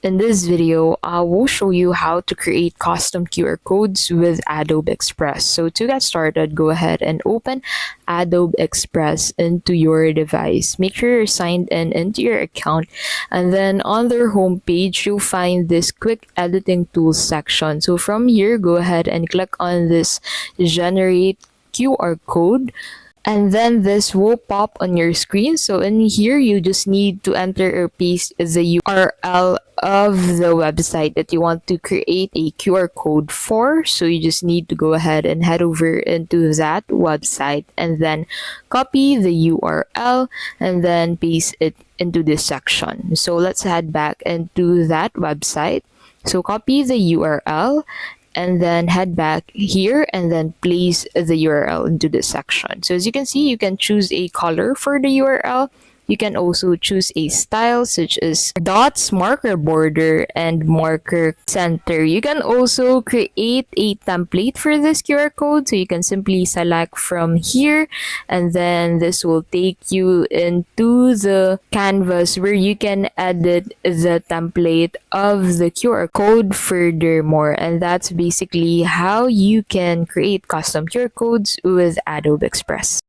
In this video, I will show you how to create custom QR codes with Adobe Express. So to get started, go ahead and open Adobe Express into your device. Make sure you're signed in into your account, and then on their homepage, you'll find this quick editing tools section. So from here, go ahead and click on this generate QR code, and then this will pop on your screen. So in here, you just need to enter or paste the URL of the website that you want to create a QR code for. So you just need to go ahead and head over into that website and then copy the URL and then paste it into this section. So let's head back into that website. So copy the URL and then head back here and then place the URL into this section. So as you can see, you can choose a color for the URL. You can also choose a style such as dots, marker border, and marker center. You can also create a template for this QR code. So you can simply select from here, and then this will take you into the canvas where you can edit the template of the QR code furthermore. And that's basically how you can create custom QR codes with Adobe Express.